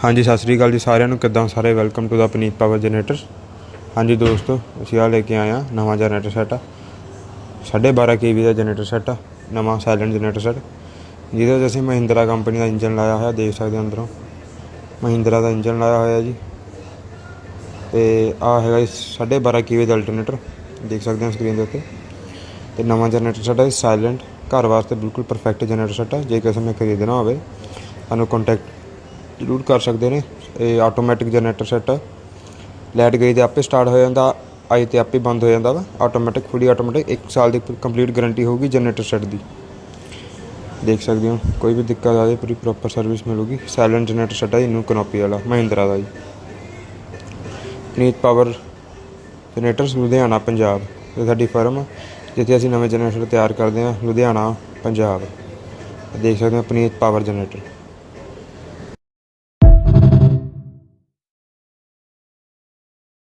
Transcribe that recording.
हाँ जी सत श्री अकाल जी सारिਆਂ ਨੂੰ ਕਿੱਦਾਂ ਸਾਰੇ welcome to the Puneet power generator. हाँ जी दोस्तों ਅਸੀਂ ਆ ਲੈ ਕੇ ਆਏ ਹਾਂ ਨਵਾਂ ਜਨਰੇਟਰ ਸੈੱਟ ਆ 12.5 kV ਦਾ ਜਨਰੇਟਰ ਸੈੱਟ ਆ ਨਵਾਂ ਸਾਇਲੈਂਟ ਜਨਰੇਟਰ ਸੈੱਟ ਜਿਹਦੇ ਵਿੱਚ ਅਸੀਂ ਮਹਿੰਦਰਾ ਕੰਪਨੀ ਦਾ ਇੰਜਨ ਲਾਇਆ ਹੋਇਆ ਦੇਖ ਸਕਦੇ ਹੋ ਅੰਦਰੋਂ ਮਹਿੰਦਰਾ ਦਾ ਇੰਜਨ ਲਾਇਆ ਹੋਇਆ ਜੀ। ਤੇ ਆ ਹੈਗਾ 12.5 kV ਦਾ ਅਲਟਰਨੇਟਰ ਦੇਖ ਸਕਦੇ ਹੋ ਸਕਰੀਨ ਦੇ ਉੱਤੇ। ਤੇ ਨਵਾਂ ਜਨਰੇਟਰ ਸੈੱਟ ਹੈ ਸਾਇਲੈਂਟ घर वास्ते बिल्कुल परफेक्ट जनरेटर सैट है। जे किसी ने खरीदना हो सानू कॉन्टैक्ट जरूर कर सकते हैं। ये आटोमैटिक जनरेटर सैट है। लाइट गई तो आपे स्टार्ट हो जाता आई तो आपे बंद हो जाता वा आटोमैटिक फुली आटोमैटिक 1 साल की कंप्लीट गारंटी होगी जनरेटर सैट की। देख सकते हो कोई भी दिक्कत आ जाए पूरी प्रॉपर सर्विस मिलेगी। साइलेंट जनरेटर सैट है इनू कनोपी वाला महिंद्रा का जी। पनीत पावर जनरेटर्स लुधियाना पंजाब ये साडी फर्म जिथे असीं नवें जनरेटर तैयार करते हैं लुधियाना पंजाब। देख सकते हैं पनीत पावर जनरेटर।